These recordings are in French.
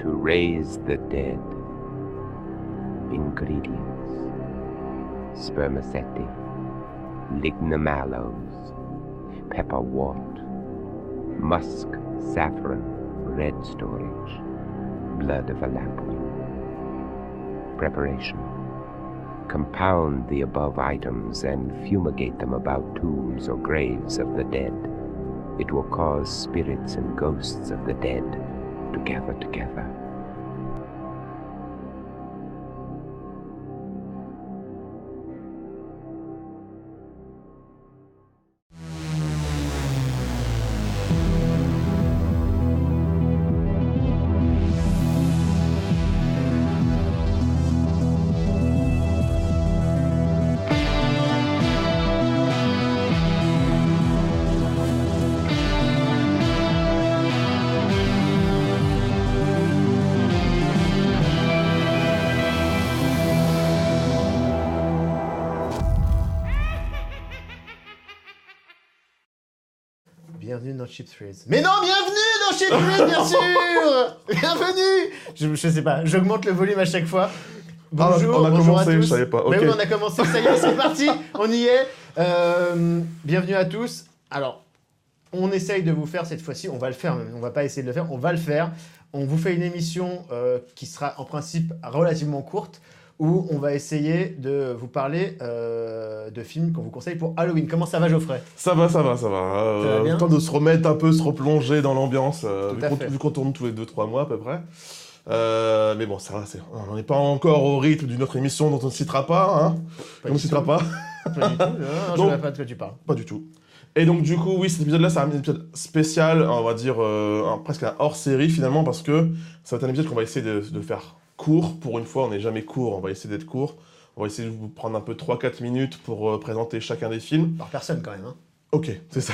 to raise the dead. Ingredients: spermaceti, lignum aloes, pepperwort, musk, saffron, red storage, blood of a lapwing. Preparation: compound the above items and fumigate them about tombs or graves of the dead. It will cause spirits and ghosts of the dead to gather together. Bienvenue dans Cheap Thrills. Mais non, bienvenue dans Cheap Thrills, bien sûr. Bienvenue. Je sais pas, j'augmente le volume à chaque fois. Bonjour, on a bonjour commencé, à tous. je savais pas. Mais Ok. oui, on a commencé, ça y est, c'est parti, on y est. Bienvenue à tous. Alors, on essaye de vous faire cette fois-ci, on va le faire, on va pas essayer de le faire, on va le faire. On vous fait une émission qui sera en principe relativement courte, où on va essayer de vous parler de films qu'on vous conseille pour Halloween. Comment ça va, Geoffrey ? Ça va. Ça va bien Temps de se remettre un peu, se replonger dans l'ambiance, Tout à fait. vu qu'on tourne tous les 2-3 mois à peu près. Mais bon, ça va, on n'est pas encore au rythme d'une autre émission dont on ne citera pas, hein. Pas On ne du citera tout. pas. Pas du tout, non, je Donc- ne sais pas de quoi tu parles. Pas du tout. Et donc du coup, oui, cet épisode-là, c'est un épisode spécial, on va dire presque un hors-série finalement, parce que ça va être un épisode qu'on va essayer de faire court. Pour une fois, on n'est jamais court, on va essayer d'être court. On va essayer de vous prendre un peu 3-4 minutes pour présenter chacun des films. Par personne quand même, hein. Ok, c'est ça.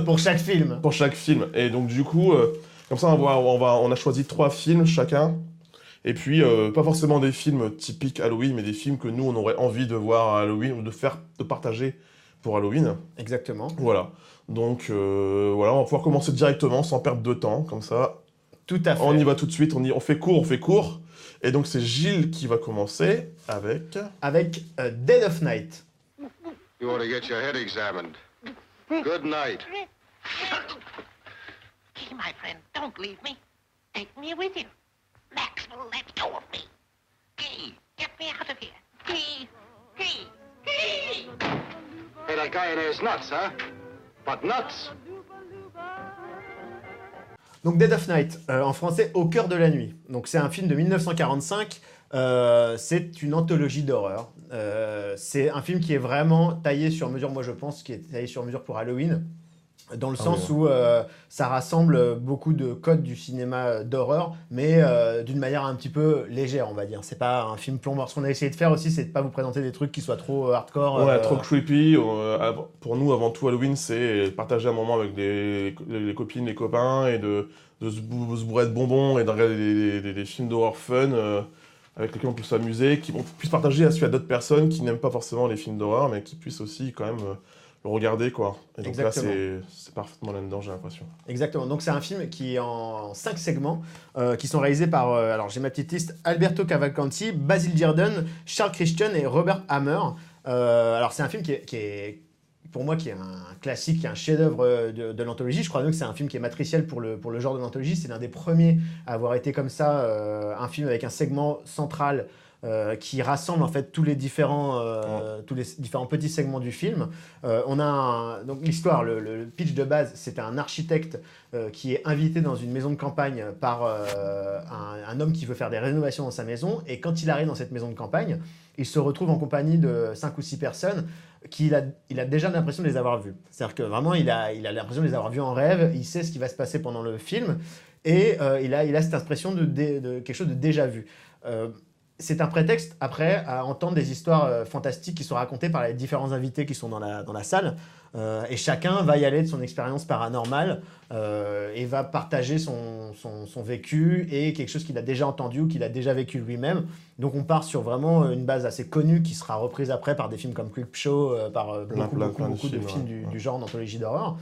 Pour chaque film. Pour chaque film. Et donc du coup, comme ça, on a choisi 3 films chacun. Et puis, pas forcément des films typiques Halloween, mais des films que nous, on aurait envie de voir à Halloween ou de partager pour Halloween. Exactement. Voilà. Donc, voilà, on va pouvoir commencer directement, sans perdre de temps, comme ça. Tout à fait. On y va tout de suite, on fait court. Et donc, c'est Gilles qui va commencer avec... Avec Dead of Night. You ought to get your head examined. Good night. Key, my friend, don't leave me. Take me with you. Maxwell, let go of me. Key, get me out of here. Key. Hey, that guy in there is nuts, huh? But nuts. Donc Dead of Night, en français, Au cœur de la nuit. Donc c'est un film de 1945, c'est une anthologie d'horreur. C'est un film qui est vraiment taillé sur mesure, moi je pense, qui est taillé sur mesure pour Halloween, dans le sens où ça rassemble beaucoup de codes du cinéma d'horreur, mais d'une manière un petit peu légère, on va dire. C'est pas un film plombant. Ce qu'on a essayé de faire aussi, c'est de pas vous présenter des trucs qui soient trop hardcore. Ouais, trop creepy. Pour nous, avant tout, Halloween, c'est partager un moment avec les copines, les copains, et de se bourrer de bonbons et de regarder des films d'horreur fun avec lesquels on peut s'amuser, qu'on puisse partager à d'autres personnes qui n'aiment pas forcément les films d'horreur, mais qui puissent aussi quand même le regarder, quoi. Et donc Exactement. là, c'est parfaitement là-dedans, j'ai l'impression. Exactement. Donc c'est un film qui est en 5 segments, qui sont réalisés par, alors j'ai ma petite liste, Alberto Cavalcanti, Basil Dearden, Charles Christian et Robert Hammer. Alors c'est un film qui est, pour moi, qui est un classique, qui est un chef-d'œuvre de l'anthologie. Je crois même que c'est un film qui est matriciel pour le genre de l'anthologie. C'est l'un des premiers à avoir été comme ça, un film avec un segment central qui rassemble en fait tous les différents petits segments du film. On a donc l'histoire, le pitch de base, c'est un architecte qui est invité dans une maison de campagne par un homme qui veut faire des rénovations dans sa maison, et quand il arrive dans cette maison de campagne, il se retrouve en compagnie de 5 ou 6 personnes qu'il a déjà l'impression de les avoir vues. C'est-à-dire que vraiment, il a l'impression de les avoir vues en rêve, il sait ce qui va se passer pendant le film, et il a cette impression de quelque chose de déjà vu. C'est un prétexte, après, à entendre des histoires fantastiques qui sont racontées par les différents invités qui sont dans la salle. Et chacun va y aller de son expérience paranormale et va partager son vécu et quelque chose qu'il a déjà entendu ou qu'il a déjà vécu lui-même. Donc on part sur vraiment une base assez connue qui sera reprise après par des films comme Creepshow, par beaucoup de films du genre d'anthologie d'horreur.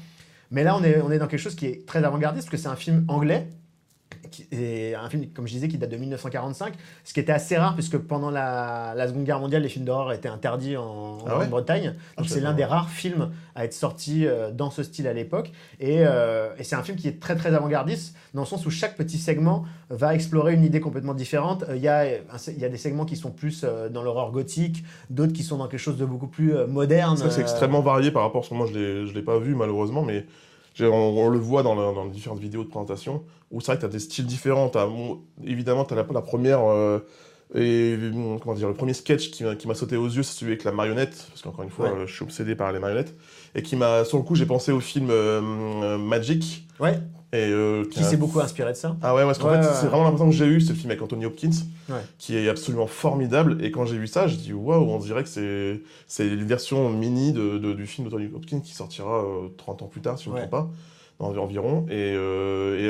Mais là, on est dans quelque chose qui est très avant-gardiste, parce que c'est un film anglais qui est un film, comme je disais, qui date de 1945, ce qui était assez rare, puisque pendant la Seconde Guerre mondiale, les films d'horreur étaient interdits en Grande-Bretagne. Donc je c'est sais l'un pas. des rares films à être sorti dans ce style à l'époque. Et c'est un film qui est très très avant-gardiste, dans le sens où chaque petit segment va explorer une idée complètement différente. Il y a des segments qui sont plus dans l'horreur gothique, d'autres qui sont dans quelque chose de beaucoup plus moderne. C'est vrai que c'est extrêmement varié par rapport à ce que moi je l'ai pas vu malheureusement, mais on le voit dans les différentes vidéos de présentation, où c'est vrai que tu as des styles différents. Évidemment, tu as la première, comment dire, le premier sketch qui m'a sauté aux yeux, c'est celui avec la marionnette, parce qu'encore une fois, je suis obsédé par les marionnettes, et sur le coup, j'ai pensé au film Magic. Ouais. Et, Qui s'est beaucoup inspiré de ça. Ah ouais, parce qu'en fait, c'est vraiment l'impression que j'ai eu, c'est le film avec Anthony Hopkins, Ouais. qui est absolument formidable. Et quand j'ai vu ça, j'ai dit waouh, on dirait que c'est une version mini du film d'Anthony Hopkins qui sortira 30 ans plus tard, si je ne me trompe pas, environ. Et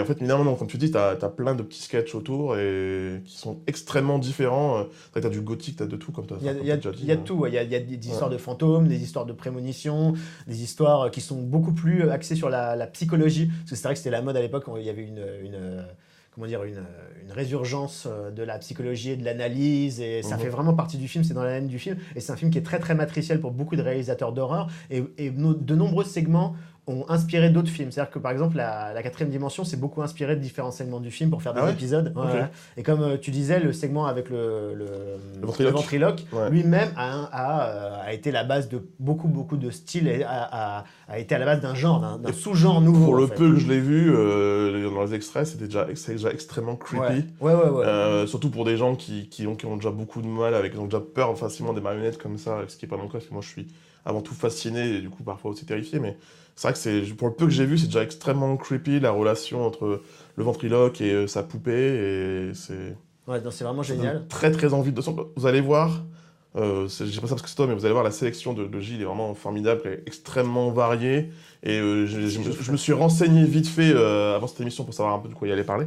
en fait, évidemment, comme tu dis, t'as plein de petits sketchs autour et qui sont extrêmement différents. T'as du gothique, t'as de tout, comme tu as déjà dit. Il y a de tout, ouais. Il y a des histoires de fantômes, des histoires de prémonitions, des histoires qui sont beaucoup plus axées sur la psychologie. Parce que c'est vrai que c'était la mode à l'époque, il y avait une résurgence de la psychologie et de l'analyse, et ça fait vraiment partie du film, c'est dans l'ADN du film, et c'est un film qui est très très matriciel pour beaucoup de réalisateurs d'horreur, et de nombreux segments ont inspiré d'autres films. C'est-à-dire que par exemple, la quatrième dimension s'est beaucoup inspiré de différents segments du film pour faire des épisodes. Okay. Ouais. Et comme tu disais, le segment avec le ventriloque lui-même a été la base de beaucoup de styles, et a été à la base d'un genre, d'un sous-genre nouveau. Pour le peu que je l'ai vu, dans les extraits, c'est déjà extrêmement creepy. Ouais. Surtout pour des gens qui ont déjà beaucoup de mal qui ont déjà peur facilement des marionnettes comme ça, ce qui n'est pas mon cas, parce que moi je suis avant tout fasciné et du coup parfois aussi terrifié, mais c'est vrai que pour le peu que j'ai vu, c'est déjà extrêmement creepy, la relation entre le ventriloque et sa poupée, et c'est... Ouais, c'est vraiment génial. Très très envie de... Vous allez voir, je sais pas ça parce que c'est toi, mais vous allez voir, la sélection de Gilles est vraiment formidable, elle est extrêmement variée, et je me suis renseigné vite fait avant cette émission pour savoir un peu de quoi il allait parler.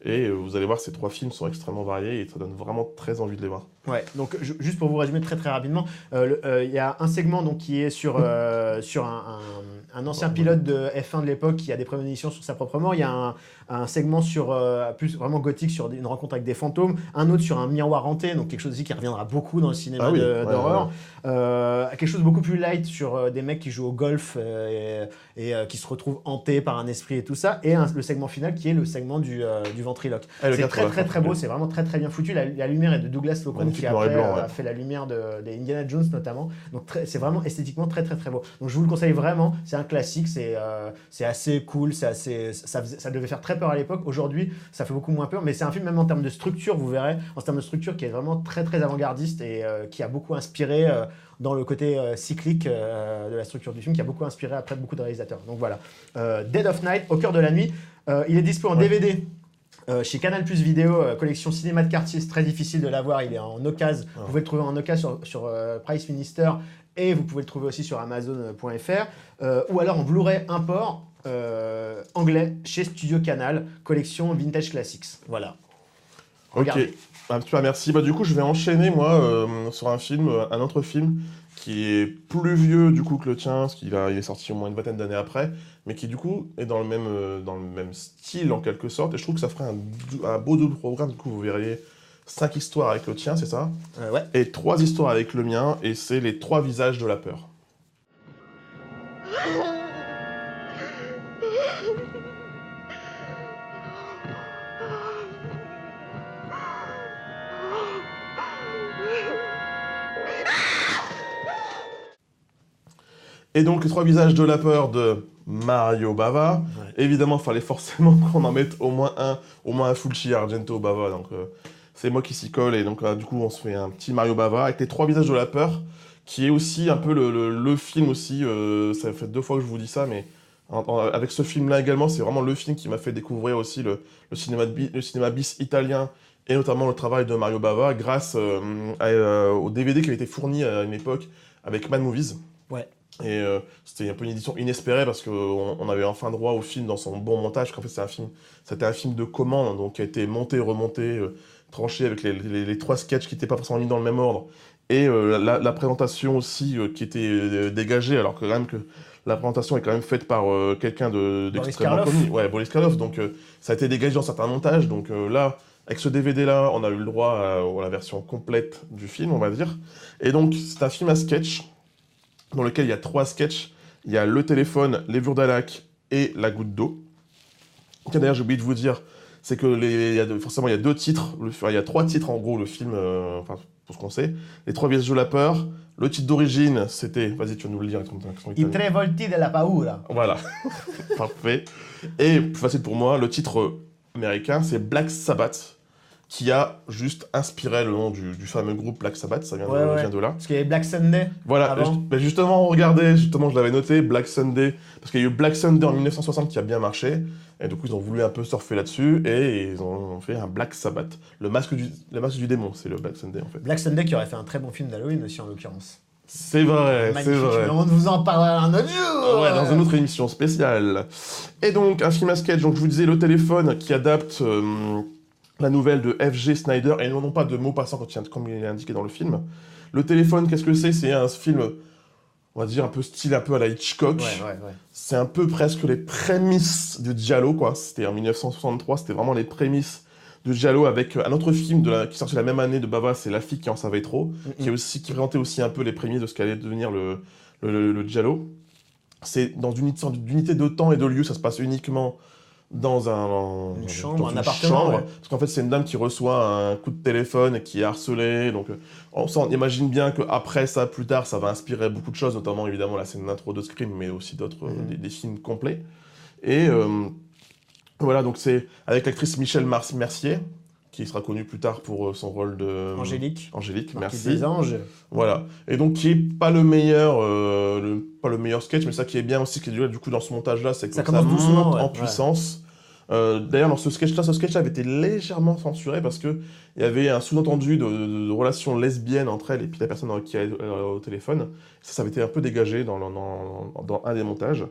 Et vous allez voir, ces 3 films sont extrêmement variés et ça donne vraiment très envie de les voir. Ouais, donc juste pour vous résumer très très rapidement, il y a un segment donc, qui est sur un ancien pilote de F1 de l'époque qui a des prémonitions sur sa propre mort. Il y a un segment sur plus vraiment gothique sur une rencontre avec des fantômes, un autre sur un miroir hanté, donc quelque chose aussi qui reviendra beaucoup dans le cinéma d'horreur. Quelque chose de beaucoup plus light sur des mecs qui jouent au golf et qui se retrouvent hantés par un esprit et tout ça, et le segment final qui est le segment du ventriloque. C'est très très beau, c'est vraiment très très bien foutu. La lumière est de Douglas Locomo qui après a fait la lumière des Indiana Jones notamment, donc c'est vraiment esthétiquement très très très beau. Donc je vous le conseille vraiment, c'est un classique, c'est assez cool, ça devait faire très peur à l'époque. Aujourd'hui ça fait beaucoup moins peur, mais c'est un film même en termes de structure, vous verrez, en termes de structure qui est vraiment très très avant-gardiste et qui a beaucoup inspiré dans le côté cyclique de la structure du film, qui a beaucoup inspiré après beaucoup de réalisateurs. Donc voilà, Dead of Night, au cœur de la nuit, il est dispo en DVD chez Canal Plus Vidéo, collection cinéma de quartier. C'est très difficile de l'avoir, il est en occasion. Vous pouvez le trouver en occasion sur Price Minister, et vous pouvez le trouver aussi sur Amazon.fr, ou alors en Blu-ray import anglais chez Studio Canal, collection Vintage Classics. Voilà. Regardez. Ok, merci. Du coup, je vais enchaîner moi sur un autre film qui est plus vieux du coup que le tien, parce qu'il est sorti au moins une vingtaine d'années après, mais qui du coup est dans le même style en quelque sorte, et je trouve que ça ferait un beau double programme. Du coup, vous verriez 5 histoires avec le tien, c'est ça ? Ouais. Et 3 histoires avec le mien, et c'est les 3 visages de la peur. Et donc, les 3 visages de la peur de Mario Bava. Ouais. Évidemment, il fallait forcément qu'on en mette au moins un Fulci Argento Bava. Donc, c'est moi qui s'y colle. Et donc, du coup, on se fait un petit Mario Bava avec les 3 visages de la peur, qui est aussi un peu le film aussi. Ça fait 2 fois que je vous dis ça, mais avec ce film-là également, c'est vraiment le film qui m'a fait découvrir aussi le cinéma bis italien, et notamment le travail de Mario Bava, grâce au DVD qui avait été fourni à une époque avec Mad Movies. Ouais. Et c'était un peu une édition inespérée parce qu'on avait enfin droit au film dans son bon montage. En fait, c'était un film de commande, donc qui a été monté, remonté, tranché avec les 3 sketchs qui n'étaient pas forcément mis dans le même ordre. Et la présentation aussi qui était dégagée, alors que quand même que la présentation est quand même faite par quelqu'un d'extrêmement Karloff. connu. Ouais, Boris Karloff. Donc ça a été dégagé dans certains montages. Donc là, avec ce DVD-là, on a eu le droit à la version complète du film, on va dire. Et donc, c'est un film à sketch, dans lequel il y a 3 sketchs. Il y a le téléphone, les Vurdalak et la goutte d'eau. D'ailleurs, j'ai oublié de vous dire, c'est que forcément, il y a 2 titres. Il y a 3 titres, en gros, le film, pour ce qu'on sait. Les 3 visages de la peur. Le titre d'origine, c'était... Vas-y, tu vas nous le lire avec ton accent I italien. tre volti della paura. Voilà. Parfait. Et, plus facile pour moi, le titre américain, c'est Black Sabbath, qui a juste inspiré le nom du fameux groupe Black Sabbath, ça vient de là. Parce qu'il y avait Black Sunday Voilà, avant. mais justement, regardez, je l'avais noté, Black Sunday, parce qu'il y a eu Black Sunday en 1960 qui a bien marché, et du coup ils ont voulu un peu surfer là-dessus, et ils ont fait un Black Sabbath. Le masque du démon, c'est le Black Sunday en fait. Black Sunday qui aurait fait un très bon film d'Halloween aussi en l'occurrence. C'est vrai, c'est Magnifique. vrai. On vous en parlera un autre jour. Ouais, dans une autre émission spéciale. Et donc, un film à sketch, donc je vous disais, Le Téléphone, qui adapte la nouvelle de F.G. Snyder, et non pas de mots passants comme il est indiqué dans le film. Le Téléphone, qu'est-ce que c'est? C'est un film, on va dire, un peu style un peu à la Hitchcock. Ouais. C'est un peu presque les prémices de Giallo, quoi. C'était en 1963, c'était vraiment les prémices de Giallo avec un autre film qui sortait la même année de Bava, c'est La fille qui en savait trop, qui présentait aussi un peu les prémices de ce qu'allait devenir le Giallo. C'est dans une unité de temps et de lieu, ça se passe uniquement dans Une une chambre, un chambre, appartement. Ouais. parce qu'en fait c'est une dame qui reçoit un coup de téléphone et qui est harcelée, donc on imagine bien qu'après ça, plus tard, ça va inspirer beaucoup de choses, notamment évidemment la scène d'intro de Scream, mais aussi d'autres, des films complets. Et voilà, donc c'est avec l'actrice Michelle Mercier, qui sera connue plus tard pour son rôle de... Angélique, Angélique, Marquise merci. des Anges. Voilà. Et donc, qui est pas le meilleur sketch, mais ça qui est bien aussi, qui est du coup dans ce montage-là, c'est que Ça commence doucement, monte ouais. en puissance. D'ailleurs, dans ce sketch-là avait été légèrement censuré parce que il y avait un sous-entendu de relation lesbienne entre elle et puis la personne qui est au téléphone. Ça avait été un peu dégagé dans un des montages.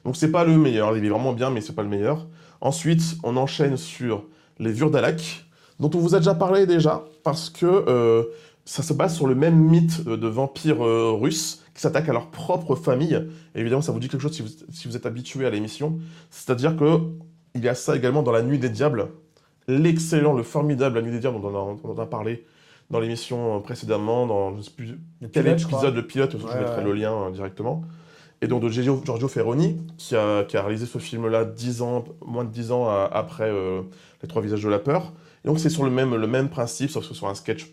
Donc, c'est pas le meilleur. Il est vraiment bien, mais c'est pas le meilleur. Ensuite, on enchaîne sur les Vurdalak, dont on vous a déjà parlé déjà, parce que ça se base sur le même mythe de vampires russes qui s'attaquent à leur propre famille. Et évidemment, ça vous dit quelque chose si vous êtes habitué à l'émission. C'est-à-dire qu'il y a ça également dans La Nuit des Diables. L'excellent, le formidable La Nuit des Diables, dont on a parlé dans l'émission précédemment, dans je ne sais plus quel épisode, le pilote, je mettrai le lien directement. Et donc de Giorgio Ferroni, qui a réalisé ce film-là moins de 10 ans après Les Trois Visages de la Peur. Et donc c'est sur le même principe, sauf que sur un sketch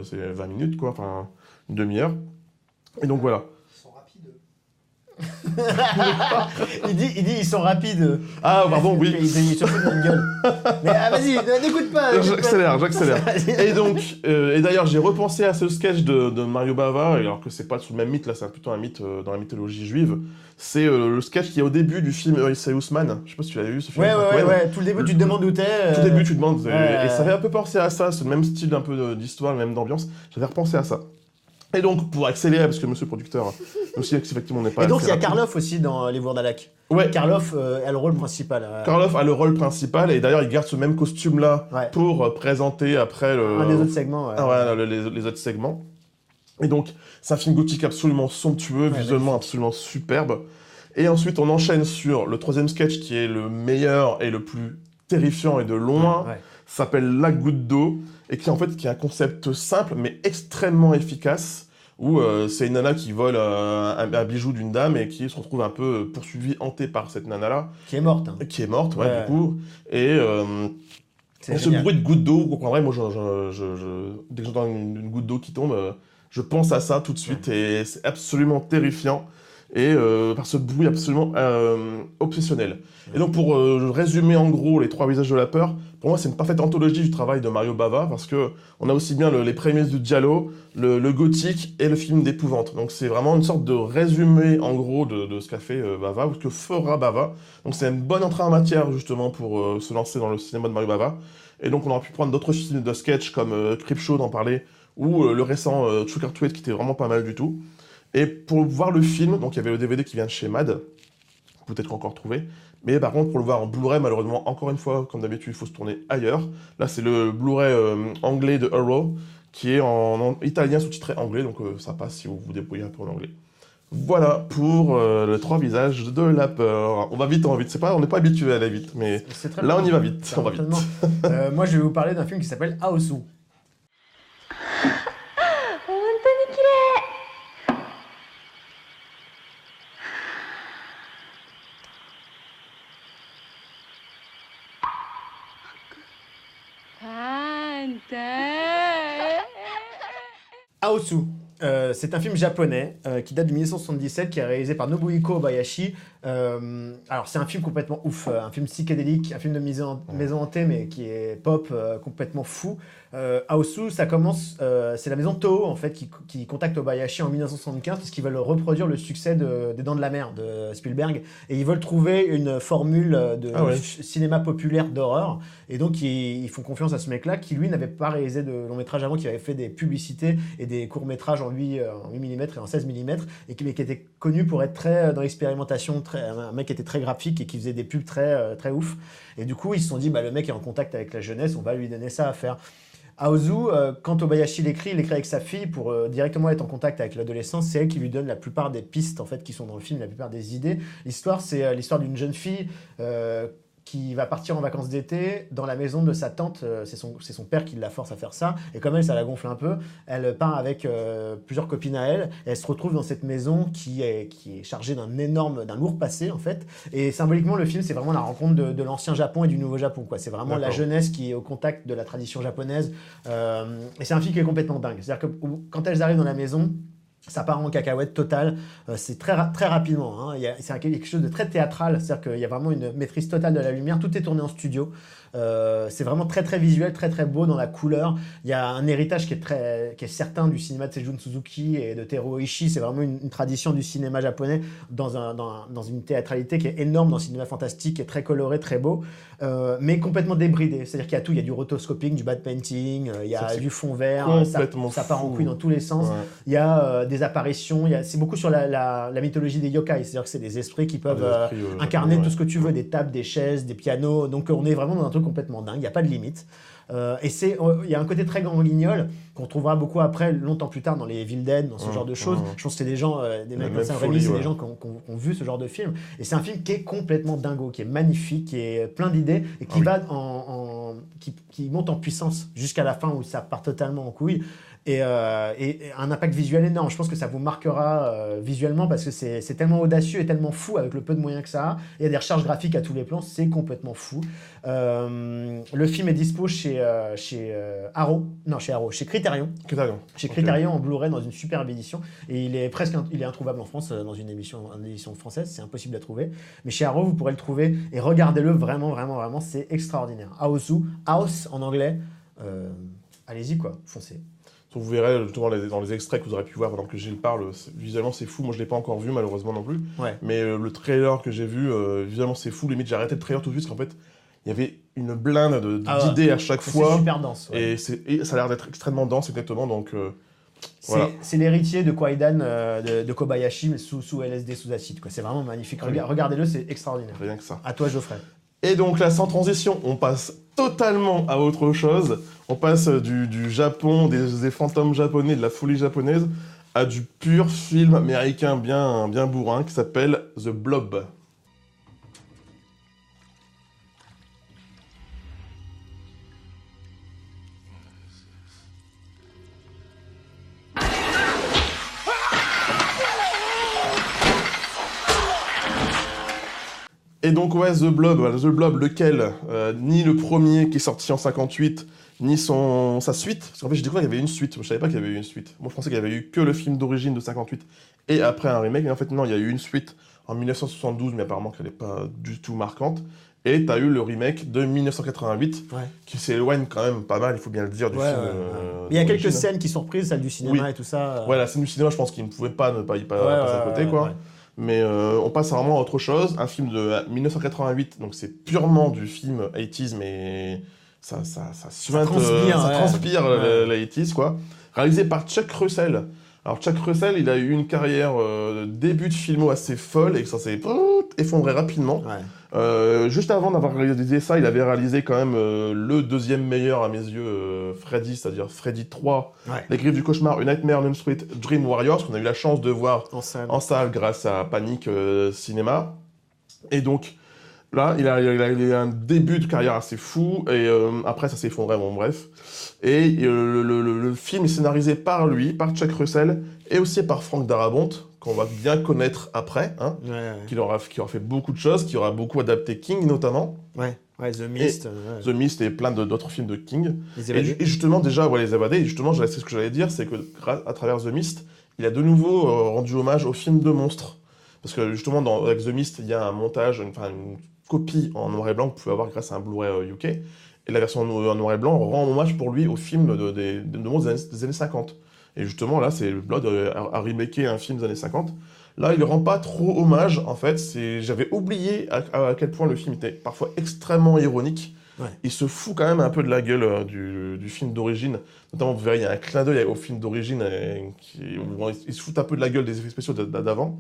c'est 20 minutes, quoi, enfin une demi-heure. Et donc voilà. Ils sont rapides. il dit ils sont rapides. Ah pardon, oui. Il se fout de notre gueule. Mais vas-y, n'écoute pas. J'accélère. Et d'ailleurs, j'ai repensé à ce sketch de Mario Bava, alors que c'est pas sous le même mythe, là c'est plutôt un mythe dans la mythologie juive. C'est le sketch qui est au début du film Issei Ousmane. Je sais pas si tu l'as vu, ce film. Ouais. Tout le début, tu te demandes où t'es. Tout le début, tu te demandes. Et ça fait un peu penser à ça, c'est le même style un peu d'histoire, le même d'ambiance. J'avais repensé à ça. Et donc, pour accélérer, parce que monsieur le producteur, aussi effectivement, on n'est pas. Et donc, il y a Karloff aussi dans Les Vurdalak. Ouais. Karloff a le rôle principal. Karloff a le rôle principal, et d'ailleurs, il garde ce même costume-là Ouais. pour présenter après Un des autres segments. Ouais. Ah ouais, les autres segments. Et donc, c'est un film gothique absolument somptueux, visuellement absolument superbe. Et ensuite, on enchaîne sur le troisième sketch qui est le meilleur et le plus terrifiant et de loin. Ouais. S'appelle La Goutte d'eau, et qui est un concept simple mais extrêmement efficace, où c'est une nana qui vole un bijou d'une dame et qui se retrouve un peu poursuivie, hantée par cette nana-là. Qui est morte. Hein. Qui est morte, ouais, du coup. Et ce bruit de goutte d'eau, vous comprendrez, moi, dès que j'entends une goutte d'eau qui tombe, je pense à ça tout de suite, et c'est absolument terrifiant. Et par ce bruit absolument obsessionnel. Et donc pour résumer en gros Les Trois Visages de la Peur, pour moi c'est une parfaite anthologie du travail de Mario Bava, parce que on a aussi bien les prémices du giallo, le gothique et le film d'épouvante. Donc c'est vraiment une sorte de résumé en gros de ce qu'a fait Bava, ou ce que fera Bava. Donc c'est une bonne entrée en matière justement pour se lancer dans le cinéma de Mario Bava. Et donc on aurait pu prendre d'autres films de sketch comme Creepshow d'en parler, ou le récent Trick or Treat qui était vraiment pas mal du tout. Et pour voir le film, donc il y avait le DVD qui vient de chez MAD, peut-être encore trouvé, mais par contre pour le voir en Blu-ray, malheureusement, encore une fois, comme d'habitude, il faut se tourner ailleurs. Là c'est le Blu-ray anglais de Arrow, qui est en italien sous-titré anglais, donc ça passe si vous vous débrouillez un peu en anglais. Voilà pour le 3 visages de la peur. On va vite, on n'est pas habitué à aller vite, mais C'est très là bien. on y va vite, C'est on va vite. entraînement. Moi, je vais vous parler d'un film qui s'appelle Aosu. 本当に綺麗。パンタ。 Aosu. C'est un film japonais qui date de 1977, qui est réalisé par Nobuhiko Obayashi. Alors c'est un film complètement ouf, un film psychédélique, un film de maison hantée, mais qui est pop, complètement fou. Aosu, ça commence, c'est la maison Toho en fait qui contacte Obayashi en 1975 parce qu'ils veulent reproduire le succès des Dents de la Mer de Spielberg, et ils veulent trouver une formule de cinéma populaire d'horreur, et donc ils font confiance à ce mec-là qui lui n'avait pas réalisé de long métrage avant, qui avait fait des publicités et des courts métrages en 8 mm et en 16 mm, mais qui était connu pour être très dans l'expérimentation, un mec qui était très graphique et qui faisait des pubs très ouf. Et du coup, ils se sont dit, bah, le mec est en contact avec la jeunesse, on va lui donner ça à faire. Aosu, quand Obayashi l'écrit, il l'écrit avec sa fille pour directement être en contact avec l'adolescence. C'est elle qui lui donne la plupart des pistes en fait, qui sont dans le film, la plupart des idées. L'histoire, c'est l'histoire d'une jeune fille qui va partir en vacances d'été dans la maison de sa tante. C'est son père qui la force à faire ça. Et comme elle, ça la gonfle un peu. Elle part avec plusieurs copines à elle. Et elle se retrouve dans cette maison qui est chargée d'un lourd passé, en fait. Et symboliquement, le film, c'est vraiment la rencontre de l'ancien Japon et du nouveau Japon, quoi. C'est vraiment la jeunesse qui est au contact de la tradition japonaise. Et c'est un film qui est complètement dingue. C'est-à-dire que quand elles arrivent dans la maison, ça part en cacahuète totale, c'est très rapidement, hein. C'est quelque chose de très théâtral, c'est-à-dire qu'il y a vraiment une maîtrise totale de la lumière, tout est tourné en studio, c'est vraiment très visuel, très beau dans la couleur. Il y a un héritage qui est certain du cinéma de Seijun Suzuki et de Teruo Ishii, c'est vraiment une tradition du cinéma japonais dans une théâtralité qui est énorme, dans le cinéma fantastique, qui est très coloré, très beau, mais complètement débridé, c'est-à-dire qu'il y a tout, il y a du rotoscoping, du bad painting, il y a du fond vert, ça part en couille dans tous les sens, il y a des apparitions, c'est beaucoup sur la mythologie des yokai, c'est-à-dire que c'est des esprits qui peuvent incarner tout ce que tu veux, des tables, des chaises, des pianos, donc on est vraiment dans un truc complètement dingue, il n'y a pas de limite. Et il y a un côté très grand guignol qu'on trouvera beaucoup après, longtemps plus tard, dans les Evil Dead, dans ce genre de choses. Je pense que c'est des gens, des mecs comme ça, c'est des gens qui ont vu ce genre de film. Et c'est un film qui est complètement dingo, qui est magnifique, qui est plein d'idées et qui qui monte en puissance jusqu'à la fin où ça part totalement en couille. Et un impact visuel énorme. Je pense que ça vous marquera visuellement parce que c'est tellement audacieux et tellement fou avec le peu de moyens que ça a. Il y a des recharges graphiques à tous les plans, c'est complètement fou. Le film est dispo chez Criterion. Chez Criterion en Blu-ray dans une superbe édition. Et il est introuvable en France dans une édition française, c'est impossible à trouver. Mais chez Arrow, vous pourrez le trouver et regardez-le vraiment, c'est extraordinaire. Aosu, House en anglais. Allez-y quoi, foncez. Vous verrez justement dans les extraits que vous aurez pu voir pendant que Gilles parle, visuellement c'est fou, moi je l'ai pas encore vu malheureusement non plus, mais le trailer que j'ai vu, visuellement c'est fou, limite j'ai arrêté le trailer tout de suite parce qu'en fait il y avait une blinde d'idées à chaque fois. C'est super dense. Et ça a l'air d'être extrêmement dense exactement, donc voilà. C'est l'héritier de Kwaidan de Kobayashi, mais sous LSD, sous acide. C'est vraiment magnifique. Regardez-le, c'est extraordinaire. Rien que ça. À toi Geoffrey. Et donc là, sans transition, on passe totalement à autre chose. On passe du Japon, des fantômes japonais, de la folie japonaise, à du pur film américain bien bourrin qui s'appelle The Blob. Et donc ouais, The Blob, lequel ni le premier qui est sorti en 58, ni sa suite. Parce qu'en fait j'ai découvert qu'il y avait une suite, je savais pas qu'il y avait eu une suite. Moi je pensais qu'il y avait eu que le film d'origine de 58 et après un remake, mais en fait non, il y a eu une suite en 1972, mais apparemment qu'elle n'est pas du tout marquante. Et t'as eu le remake de 1988, qui s'éloigne quand même pas mal, il faut bien le dire, du film. Il y a quelques scènes qui sont reprises, celle du cinéma et tout ça. Ouais, la scène du cinéma, je pense qu'il ne pouvait pas ne pas y passer à côté, quoi. Mais on passe vraiment à autre chose, un film de 1988, donc c'est purement du film 80s, mais ça transpire la 80s, quoi. Réalisé par Chuck Russell. Alors Chuck Russell, il a eu une carrière début de filmo assez folle, et ça s'est effondré rapidement. Juste avant d'avoir réalisé ça, il avait réalisé quand même le deuxième meilleur à mes yeux, Freddy, c'est-à-dire Freddy 3, Les Griffes du Cauchemar, A Nightmare on Elm Street, Dream Warriors, qu'on a eu la chance de voir en salle grâce à Panic Cinéma. Et donc, là, il a un début de carrière assez fou, et après, ça s'est effondré, bon, bref. Et le film est scénarisé par lui, par Chuck Russell, et aussi par Frank Darabont, qu'on va bien connaître après, hein, qui aura fait beaucoup de choses, qui aura beaucoup adapté King, notamment. The Mist. The Mist et plein d'autres films de King. Et justement, déjà, Les Évadés, et justement, c'est ce que j'allais dire, c'est que à travers The Mist, il a de nouveau rendu hommage au film de monstres. Parce que justement, avec The Mist, il y a un montage, une copie en noir et blanc que vous pouvez avoir grâce à un Blu-ray UK. Et la version en noir et blanc rend hommage pour lui au film de monstres des années 50. Et justement, là, c'est Blood a remaké un film des années 50. Là, il ne rend pas trop hommage, en fait. J'avais oublié à quel point le film était parfois extrêmement ironique. Il se fout quand même un peu de la gueule du film d'origine. Notamment, vous verrez, il y a un clin d'œil au film d'origine. Il se fout un peu de la gueule des effets spéciaux d'avant.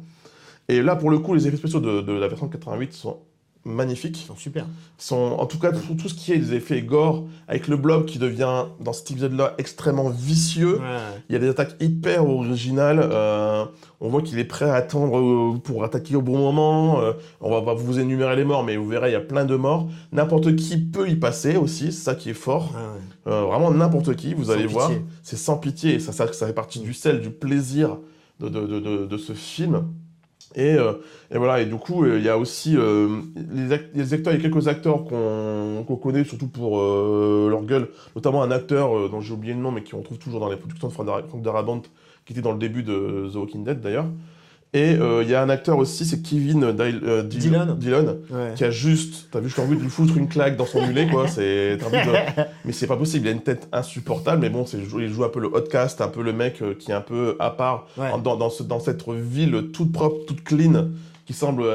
Et là, pour le coup, les effets spéciaux de la version de 88 sont magnifiques. Ils sont super. En tout cas, tout ce qui est des effets gore, avec le blob qui devient, dans cet épisode-là, extrêmement vicieux. Il y a des attaques hyper originales. On voit qu'il est prêt à attendre pour attaquer au bon moment. On va vous énumérer les morts, mais vous verrez, il y a plein de morts. N'importe qui peut y passer aussi, c'est ça qui est fort. Vraiment n'importe qui, vous allez voir. C'est sans pitié, et ça fait partie du sel, du plaisir de ce film. Et voilà, et du coup, il y a aussi les acteurs, il y a quelques acteurs qu'on connaît, surtout pour leur gueule, notamment un acteur dont j'ai oublié le nom, mais qu'on trouve toujours dans les productions de Frank Darabont, qui était dans le début de The Walking Dead d'ailleurs. Et il y a un acteur aussi, c'est Kevin Dillon, qui a juste, t'as juste envie de lui foutre une claque dans son mulet, quoi. Mais c'est pas possible, il a une tête insupportable, mais bon, il joue un peu le outcast, un peu le mec qui est un peu à part dans cette ville toute propre, toute clean, qui semble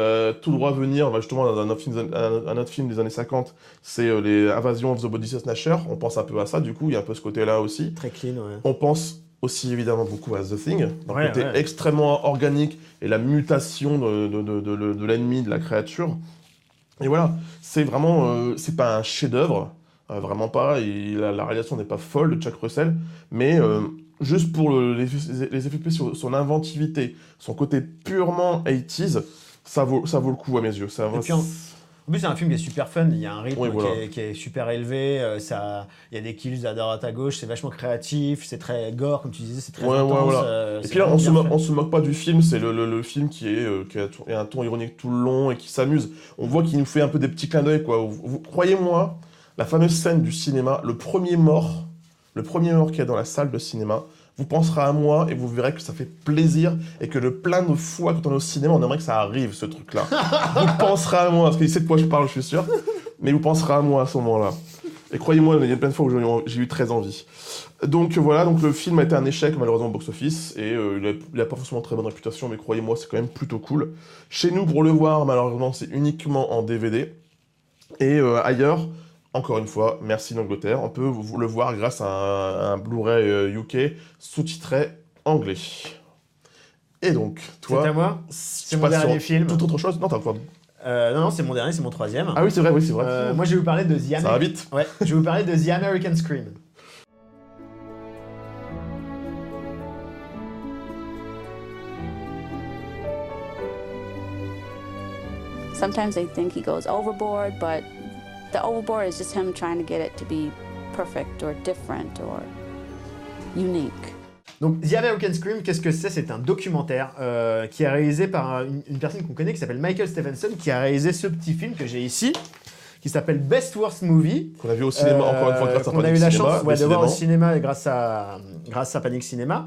tout droit venir, justement, dans un autre film des années 50, c'est les Invasion of the Body Snatcher. On pense un peu à ça, du coup, il y a un peu ce côté-là aussi. Très clean, On pense aussi évidemment beaucoup à The Thing, dans le côté extrêmement organique et la mutation de l'ennemi, de la créature. Et voilà, c'est vraiment, c'est pas un chef-d'œuvre, vraiment pas, la réalisation n'est pas folle de Chuck Russell, mais juste pour les effets spéciaux, son inventivité, son côté purement 80s, ça vaut le coup à mes yeux. En plus, c'est un film qui est super fun, il y a un rythme qui est super élevé, il y a des kills à droite à gauche, c'est vachement créatif, c'est très gore, comme tu disais, c'est très intense. Et puis là, on se moque pas du film, c'est le film qui a un ton ironique tout le long et qui s'amuse. On voit qu'il nous fait un peu des petits clins d'œil, quoi. Croyez-moi, la fameuse scène du cinéma, le premier mort qu'il y a dans la salle de cinéma, vous penserez à moi et vous verrez que ça fait plaisir et que plein de fois quand on est au cinéma, on aimerait que ça arrive, ce truc-là. Vous penserez à moi, parce qu'il sait de quoi je parle, je suis sûr, mais vous penserez à moi à ce moment-là. Et croyez-moi, il y a plein de fois où j'ai eu très envie. Donc voilà, le film a été un échec malheureusement au box-office et il a pas forcément très bonne réputation, mais croyez-moi, c'est quand même plutôt cool. Chez nous, pour le voir, malheureusement, c'est uniquement en DVD. Et ailleurs, encore une fois, merci l'Angleterre, on peut le voir grâce à un Blu-ray UK sous-titré anglais. Et donc, toi... C'est à moi. C'est mon dernier film. Toute autre chose? Non, t'as quoi? Non, c'est mon dernier, c'est mon troisième. Ah oui, c'est vrai. Moi, je vais vous parler de The Ça va vite. Ouais, je vais vous parler de The American Scream. Sometimes they think he goes overboard, but the overboard is just him trying to get it to be perfect or different or unique. Donc, The American Scream, qu'est-ce que c'est? C'est un documentaire qui est réalisé par une personne qu'on connaît qui s'appelle Michael Stephenson, qui a réalisé ce petit film que j'ai ici, qui s'appelle Best Worst Movie. Qu'on a vu au cinéma, encore une fois, grâce à Panic Cinéma. Qu'on a eu la chance de voir au cinéma grâce à Panic Cinéma,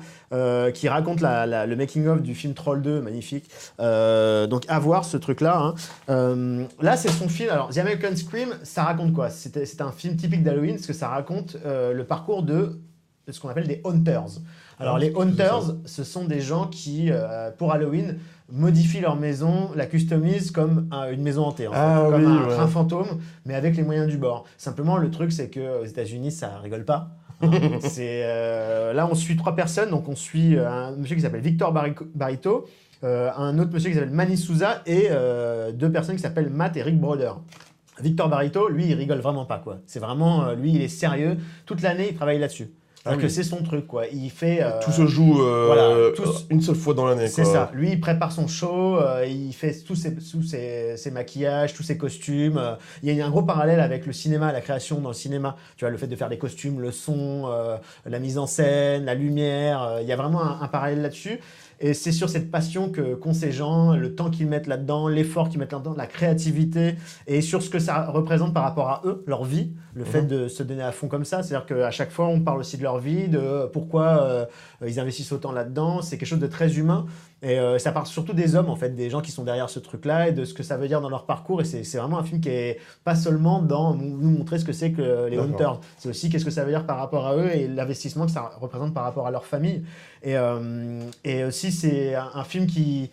qui raconte le making-of du film Troll 2, magnifique. Donc, à voir ce truc-là. Hein. Là, c'est son film. Alors, The American Scream, ça raconte quoi? C'est un film typique d'Halloween, parce que ça raconte le parcours de ce qu'on appelle des hunters. Alors, les hunters, ce sont des gens qui, pour Halloween, modifient leur maison, la customisent comme une maison hantée, en fait, comme un train fantôme, mais avec les moyens du bord. Simplement, le truc, c'est qu'aux États-Unis, ça rigole pas. Là, on suit 3 personnes. Donc, on suit un monsieur qui s'appelle Victor Barito, un autre monsieur qui s'appelle Manny Souza et 2 personnes qui s'appellent Matt et Rick Broder. Victor Barito, lui, il rigole vraiment pas, quoi. C'est vraiment, lui, il est sérieux. Toute l'année, il travaille là-dessus. C'est-à-dire que c'est son truc, quoi. Il fait... Tout se joue voilà, une seule fois dans l'année. C'est ça. Lui, il prépare son show, il fait tous ses maquillages, tous ses costumes. Il y a un gros parallèle avec le cinéma, la création dans le cinéma. Tu vois, le fait de faire des costumes, le son, la mise en scène, la lumière. Il y a vraiment un parallèle là-dessus. Et c'est sur cette passion qu'ont ces gens, le temps qu'ils mettent là-dedans, l'effort qu'ils mettent là-dedans, la créativité, et sur ce que ça représente par rapport à eux, leur vie, le fait de se donner à fond comme ça. C'est-à-dire qu'à chaque fois, on parle aussi de leur vie, de pourquoi ils investissent autant là-dedans. C'est quelque chose de très humain. Et ça parle surtout des hommes, en fait, des gens qui sont derrière ce truc-là et de ce que ça veut dire dans leur parcours. Et c'est vraiment un film qui est pas seulement dans nous montrer ce que c'est que les Hunters. C'est aussi qu'est-ce que ça veut dire par rapport à eux et l'investissement que ça représente par rapport à leur famille. Et aussi, c'est un film qui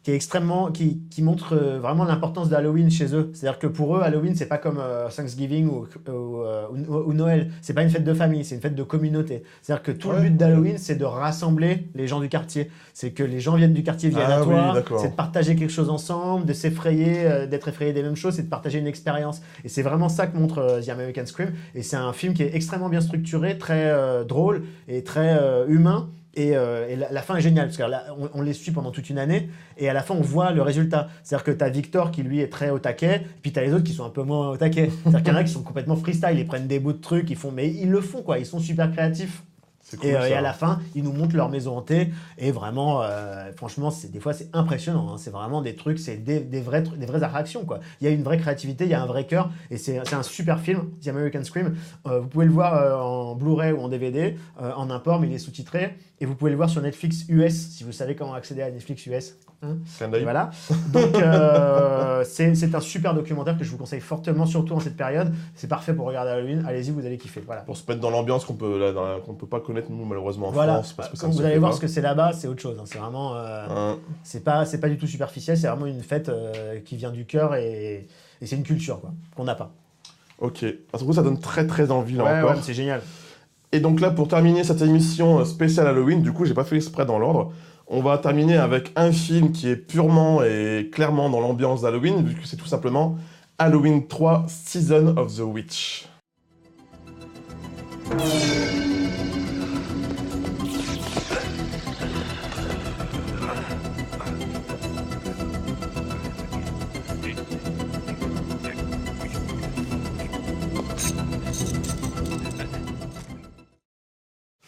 est extrêmement, qui montre vraiment l'importance d'Halloween chez eux. C'est-à-dire que pour eux, Halloween, c'est pas comme Thanksgiving ou Noël. C'est pas une fête de famille, c'est une fête de communauté. C'est-à-dire que tout le but d'Halloween, c'est de rassembler les gens du quartier. C'est que les gens du quartier viennent à toi, c'est de partager quelque chose ensemble, de s'effrayer, d'être effrayé des mêmes choses, c'est de partager une expérience. Et c'est vraiment ça que montre The American Scream. Et c'est un film qui est extrêmement bien structuré, très drôle et très humain. Et la fin est géniale, parce qu'on les suit pendant toute une année, et à la fin, on voit le résultat. C'est-à-dire que tu as Victor qui, lui, est très au taquet, puis tu as les autres qui sont un peu moins au taquet. C'est-à-dire qu'il y en a qui sont complètement freestyle, ils prennent des bouts de trucs, mais ils le font, quoi. Ils sont super créatifs. Cool, et à la fin, ils nous montrent leur maison hantée, et vraiment, franchement, des fois, c'est impressionnant. Hein. C'est vraiment des trucs, c'est des vraies attractions, quoi. Il y a une vraie créativité, il y a un vrai cœur, et c'est un super film, The American Scream. Vous pouvez le voir en Blu-ray ou en DVD, en import, mais il est sous-titré, et vous pouvez le voir sur Netflix US, si vous savez comment accéder à Netflix US. Hein. Voilà. Donc, c'est un super documentaire que je vous conseille fortement, surtout en cette période. C'est parfait pour regarder Halloween. Allez-y, vous allez kiffer. Voilà. Pour se mettre dans l'ambiance qu'on peut pas connaître nous malheureusement en France. Parce que quand vous allez voir ce que c'est là-bas, c'est autre chose. Hein. C'est vraiment, c'est pas du tout superficiel. C'est vraiment une fête qui vient du cœur et c'est une culture quoi, qu'on n'a pas. Ok. Parce que ça donne très très envie là encore. Ouais, c'est génial. Et donc là, pour terminer cette émission spéciale Halloween, du coup, j'ai pas fait exprès dans l'ordre. On va terminer avec un film qui est purement et clairement dans l'ambiance d'Halloween, vu que c'est tout simplement Halloween 3 Season of the Witch.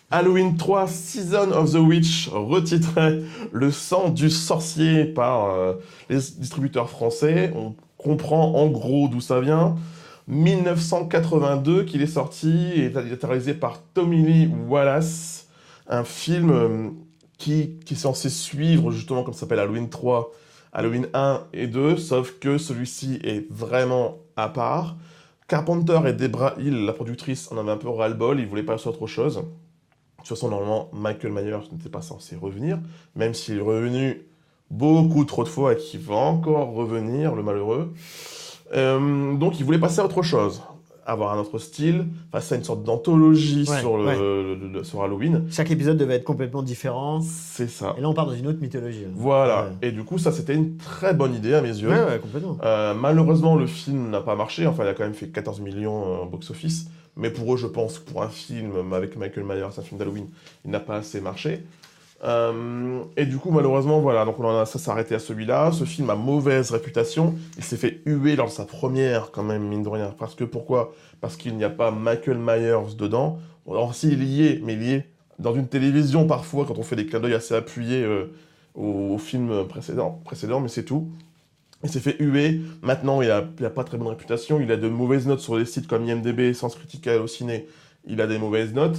Halloween 3 Season of the Witch, retitré Le sang du sorcier par les distributeurs français. On comprend en gros d'où ça vient. 1982 qu'il est sorti et il est réalisé par Tommy Lee Wallace. Un film qui est censé suivre justement comme ça s'appelle Halloween 3, Halloween 1 et 2, sauf que celui-ci est vraiment à part. Carpenter et Debra Hill, la productrice, en avaient un peu ras-le-bol, ils voulaient passer à autre chose. De toute façon, normalement, Michael Myers n'était pas censé revenir, même s'il est revenu beaucoup trop de fois et qu'il va encore revenir, le malheureux. Donc, il voulait passer à autre chose, avoir un autre style, passer à une sorte d'anthologie sur Halloween. Chaque épisode devait être complètement différent. C'est ça. Et là, on part dans une autre mythologie. Voilà. Ouais. Et du coup, ça, c'était une très bonne idée à mes yeux. Ouais, complètement. Malheureusement, le film n'a pas marché. Enfin, il a quand même fait 14 millions au box-office. Mais pour eux, je pense que pour un film avec Michael Myers, un film d'Halloween, il n'a pas assez marché. Et du coup, malheureusement, voilà, donc ça s'est arrêté à celui-là. Ce film a mauvaise réputation. Il s'est fait huer lors de sa première, quand même, mine de rien. Parce que, pourquoi ? Parce qu'il n'y a pas Michael Myers dedans. Alors, si, il y est, mais il y est dans une télévision, parfois, quand on fait des clins d'œil assez appuyés au film précédent, mais c'est tout. Il s'est fait huer. Maintenant, il a pas très bonne réputation. Il a de mauvaises notes sur des sites comme IMDb, Sens Critique Allociné. Il a des mauvaises notes.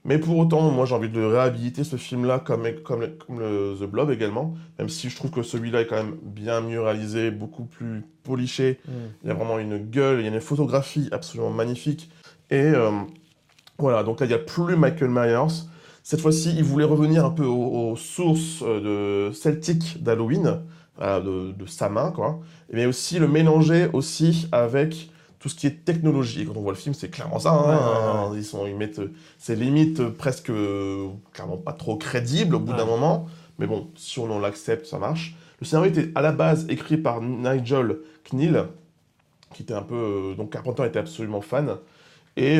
Mais pour autant, moi, j'ai envie de réhabiliter ce film-là comme The Blob également. Même si je trouve que celui-là est quand même bien mieux réalisé, beaucoup plus poliché. Il y a vraiment une gueule, il y a une photographie absolument magnifique. Et voilà, donc là, il n'y a plus Michael Myers. Cette fois-ci, il voulait revenir un peu aux sources celtiques d'Halloween. De sa main, quoi. Mais aussi le mélanger aussi avec tout ce qui est technologie. Et quand on voit le film, c'est clairement ça. Hein. Ils mettent ces limites presque clairement pas trop crédibles au bout d'un moment. Mais bon, si on l'accepte, ça marche. Le scénario était à la base écrit par Nigel Kneale, qui était un peu... donc Carpenter était absolument fan. Et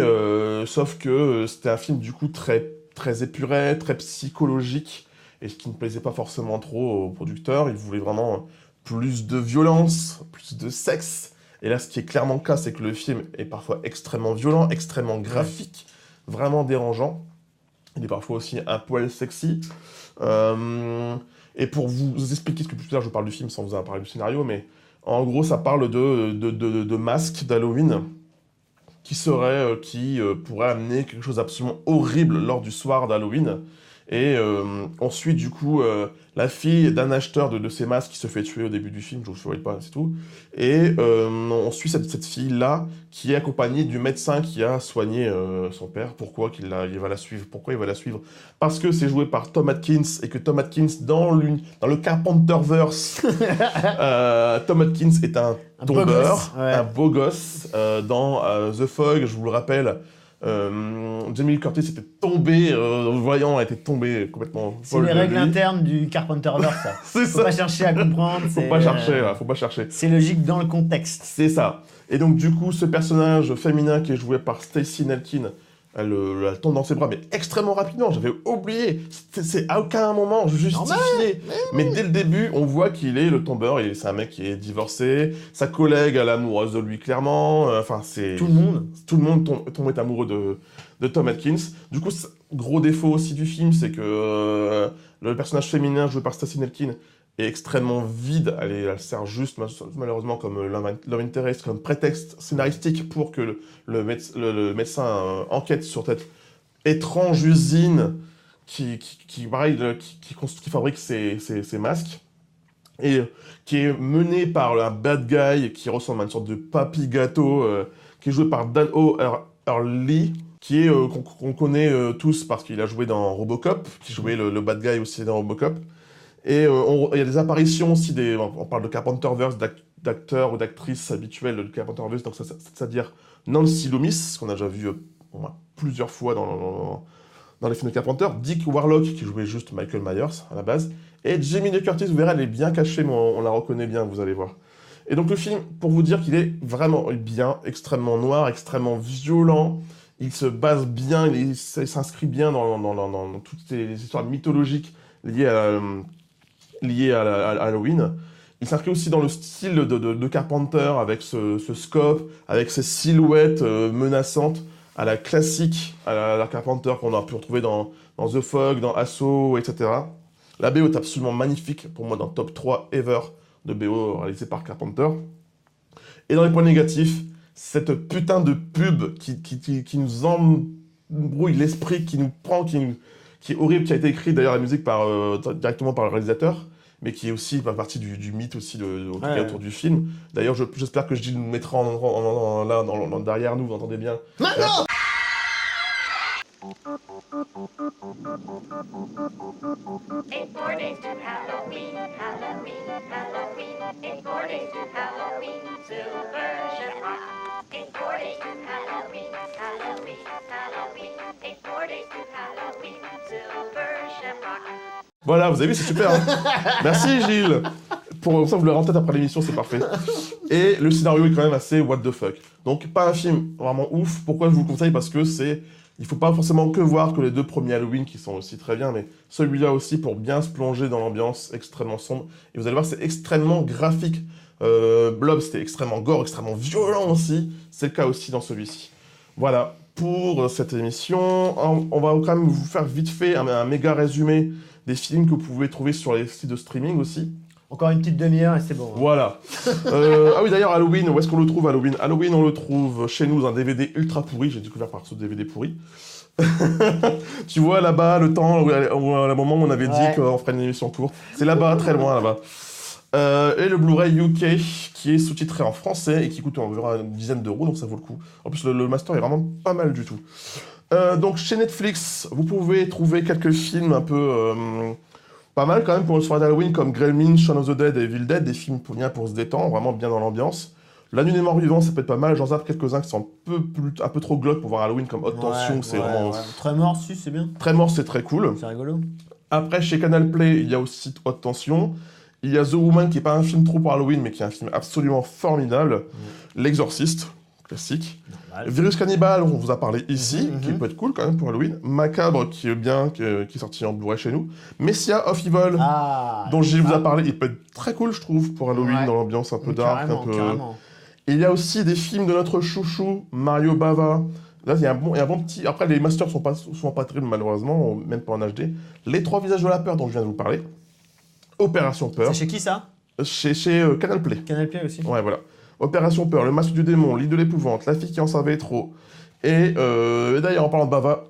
sauf que c'était un film du coup très, très épuré, très psychologique, et ce qui ne plaisait pas forcément trop aux producteurs. Ils voulaient vraiment plus de violence, plus de sexe. Et là, ce qui est clairement le cas, c'est que le film est parfois extrêmement violent, extrêmement graphique, vraiment dérangeant. Il est parfois aussi un poil sexy. Et pour vous expliquer ce que plus tard je parle du film sans vous en parler du scénario, mais en gros, ça parle de masques d'Halloween qui pourrait amener quelque chose d'absolument horrible lors du soir d'Halloween. Et on suit du coup la fille d'un acheteur de ces masques qui se fait tuer au début du film, je vous spoil pas, c'est tout. Et on suit cette fille-là qui est accompagnée du médecin qui a soigné son père. Pourquoi il va la suivre? Pourquoi il va la suivre? Parce que c'est joué par Tom Atkins, et que Tom Atkins, dans le Carpenterverse, Tom Atkins est un tombeur, un beau gosse. Dans The Fog, je vous le rappelle, Jamie Lee Curtis était tombé, voyant, était tombé complètement. C'est les règles internes du Carpenterverse, ça. C'est faut pas chercher à comprendre. Faut pas chercher, là, faut pas chercher. C'est logique dans le contexte. C'est ça. Et donc du coup, ce personnage féminin qui est joué par Stacey Nelkin, elle tombe dans ses bras, mais extrêmement rapidement. J'avais oublié. C'est à aucun moment justifié. Mais dès le début, on voit qu'il est le tombeur. Et c'est un mec qui est divorcé. Sa collègue, elle est amoureuse de lui, clairement. Enfin, c'est... Tout le monde. Tout le monde est amoureux de Tom Atkins. Du coup, gros défaut aussi du film, c'est que le personnage féminin joué par Stacey Nelkin est extrêmement vide. Elle sert juste, malheureusement, comme love interest, comme prétexte scénaristique pour que le médecin enquête sur cette étrange usine qui fabrique ces masques, et qui est menée par un bad guy qui ressemble à une sorte de papy gâteau, qui est joué par Dan O'Hurley, qui est qu'on connaît tous parce qu'il a joué dans Robocop, qui jouait le bad guy aussi dans Robocop. Et il y a des apparitions aussi, on parle de Carpenterverse, d'acteurs ou d'actrices habituelles de Carpenterverse, donc c'est-à-dire Nancy Loomis, qu'on a déjà vu plusieurs fois dans les films de Carpenter, Dick Warlock, qui jouait juste Michael Myers à la base, et Jamie Lee Curtis, vous verrez, elle est bien cachée, mais on la reconnaît bien, vous allez voir. Et donc le film, pour vous dire qu'il est vraiment bien, extrêmement noir, extrêmement violent, il se base bien, il s'inscrit bien dans toutes les histoires mythologiques liées à Halloween. Il s'inscrit aussi dans le style de Carpenter, avec ce scope, avec ces silhouettes menaçantes, à la classique, à la Carpenter qu'on a pu retrouver dans The Fog, dans Assaut, etc. La BO est absolument magnifique, pour moi dans le top 3 ever de BO réalisé par Carpenter. Et dans les points négatifs, cette putain de pub qui nous embrouille l'esprit, qui nous prend, qui est horrible, qui a été écrit d'ailleurs la musique directement par le réalisateur, mais qui est aussi partie du mythe aussi autour du film. D'ailleurs, j'espère que Gilles nous mettra là derrière nous, vous entendez bien. Maintenant In 4 days to Halloween, Halloween, Halloween. In 4 days to Halloween, Silver Shamrock. In 4 days to Halloween, Halloween, Halloween. In 4 days to Halloween, Silver Shamrock. Voilà, vous avez vu, c'est super. Hein. Merci Gilles. Pour ça, vous l'aurez en tête après l'émission, c'est parfait. Et le scénario est quand même assez what the fuck. Donc, pas un film vraiment ouf. Pourquoi je vous le conseille? Parce que il faut pas forcément que voir que les deux premiers Halloween qui sont aussi très bien, mais celui-là aussi pour bien se plonger dans l'ambiance extrêmement sombre. Et vous allez voir, c'est extrêmement graphique. Blob, c'était extrêmement gore, extrêmement violent aussi. C'est le cas aussi dans celui-ci. Voilà, pour cette émission. On va quand même vous faire vite fait un méga résumé des films que vous pouvez trouver sur les sites de streaming aussi. Encore une petite demi-heure et c'est bon. Voilà. Ah oui, d'ailleurs, Halloween, où est-ce qu'on le trouve, Halloween? Halloween, on le trouve chez nous, un DVD ultra pourri. J'ai découvert par ce DVD pourri. Tu vois, là-bas, le temps, à un moment où on avait dit qu'on ferait une émission courte. C'est là-bas, très loin, là-bas. Et le Blu-ray UK, qui est sous-titré en français et qui coûte environ une dizaine d'euros, donc ça vaut le coup. En plus, le master est vraiment pas mal du tout. Donc, chez Netflix, vous pouvez trouver quelques films un peu... pas mal quand même pour le soir d'Halloween, comme Gremlins, Shaun of the Dead et Evil Dead, des films bien pour se détendre, vraiment bien dans l'ambiance. La Nuit des Morts Vivants, ça peut être pas mal, j'en zappe quelques-uns qui sont un peu trop glauques pour voir Halloween, comme Haute Tension, c'est vraiment... Très mort, si, c'est bien. Très mort, c'est très cool. C'est rigolo. Après, chez Canal Play, il y a aussi Haute Tension. Il y a The Woman, qui n'est pas un film trop pour Halloween, mais qui est un film absolument formidable. L'Exorciste, classique. Normal. Virus Cannibal, on vous a parlé ici, qui peut être cool quand même pour Halloween. Macabre, qui est bien, qui est sorti en Blu-ray chez nous. Messia of Evil, Ah, dont Gilles vous a parlé, il peut être très cool, je trouve, pour Halloween, Ouais. dans l'ambiance un peu dark, carrément, un peu... carrément. Et il y a aussi des films de notre chouchou, Mario Bava. Là, il y a un bon petit... Après, les masters sont pas terribles, malheureusement, même pas en HD. Les 3 visages de la peur, dont je viens de vous parler. Opération Peur, C'est chez qui ça? chez Canal Play. Canal Play aussi. Ouais, voilà. Opération Peur, Le Masque du Démon, L'île de l'épouvante, La fille qui en savait trop. Et d'ailleurs, en parlant de Bava,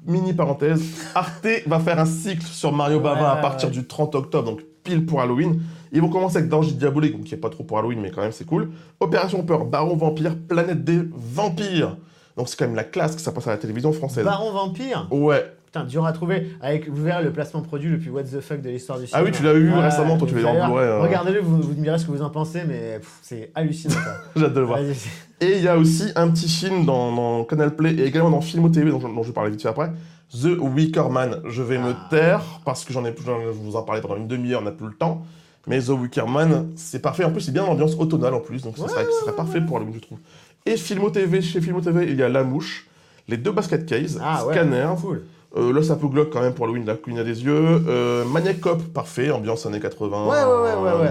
mini parenthèse, Arte va faire un cycle sur Mario Bava à partir du 30 octobre, donc pile pour Halloween. Ils vont commencer avec Danger Diabolique, donc qui est pas trop pour Halloween, mais quand même c'est cool. Opération Peur, Baron Vampire, Planète des Vampires. Donc c'est quand même la classe que ça passe à la télévision française. Baron Vampire. Ouais. Putain, dur à trouver. Avec, vous verrez le placement produit le plus what the fuck de l'histoire du Ah cinéma. oui, tu l'as eu récemment, toi tu l'as eu en d'ailleurs, Blu-ray. Regardez-le, vous me direz ce que vous en pensez, mais c'est hallucinant. quoi. J'ai hâte de le voir. Vas-y. Et il y a aussi un petit film dans Canal Play et également dans Filmo TV, dont je vais parler vite fait après. The Wicker Man. Je vais me taire parce que je vous en parlais pendant une demi-heure, on n'a plus le temps. Mais The Wicker Man, c'est parfait. En plus, c'est bien l'ambiance automnale en plus, donc ça serait parfait pour Halloween, je trouve. Et Filmo TV, chez Filmo TV, il y a La Mouche, Les 2 Basket Case, Scanner. Cool. Là, ça peut glauque quand même pour Halloween, La Colline à des yeux. Maniac Cop, parfait, ambiance années 80.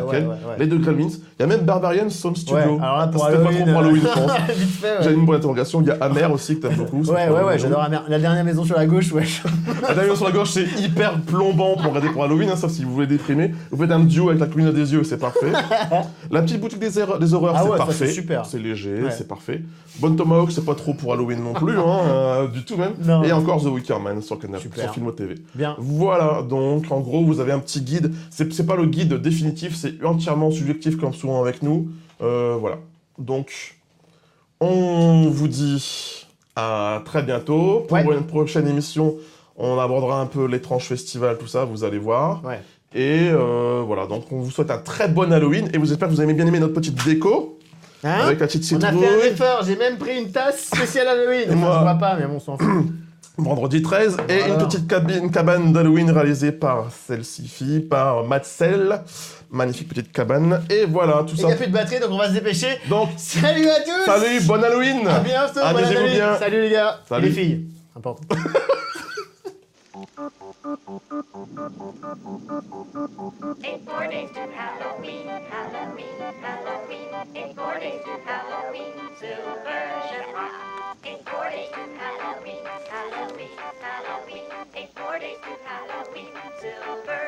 Nickel. ouais. Les 2 Gremlins. Il y a même Barbarian Sound Studio. Ouais, alors là, pour C'était pas trop pour Halloween, je pense. Vite fait, J'ai ouais. une bonne interrogation. Il y a Amer aussi, que t'aimes beaucoup. Ouais, j'adore la dernière maison sur la gauche, ouais. La dernière sur la gauche, c'est hyper plombant pour regarder pour Halloween, hein, sauf si vous voulez déprimer. Vous faites un duo avec La Colline à des yeux, c'est parfait. La petite boutique des horreurs, Ah c'est ouais, ça, parfait. c'est super. C'est léger, Ouais. c'est parfait. Bonne Tomahawk, c'est pas trop pour Halloween non plus, hein, du tout même. Non. Et encore The Wicker Man sur Canal, Super. sur Filmo TV. Bien. Voilà, donc en gros, vous avez un petit guide. C'est pas le guide définitif, c'est entièrement subjectif comme souvent avec nous. Voilà. Donc, on vous dit à très bientôt. Pour une prochaine émission, on abordera un peu l'étrange festival, tout ça, vous allez voir. Ouais. Et voilà, donc on vous souhaite un très bon Halloween et j'espère que vous avez bien aimé notre petite déco. Hein Avec la petite On a citrouille. fait un effort, j'ai même pris une tasse spéciale Halloween. Et moi- Ça se voit pas, mais bon, on s'en fout. Vendredi 13, et Voilà. une petite cabane d'Halloween réalisée par celle-ci, par Matzel. Magnifique petite cabane. Et voilà, tout Il ça. n'y a plus de batterie, donc on va se dépêcher. Donc, Salut à tous. salut, bon Halloween. À bientôt, bonne Amusez-vous année. bien. Salut les gars. Salut. Et les filles. Important. 4 days to Halloween, Halloween, Halloween. 4 days to Halloween, Silver Shamrock. 4 days to Halloween, Halloween, Halloween. 4 days to Halloween, Silver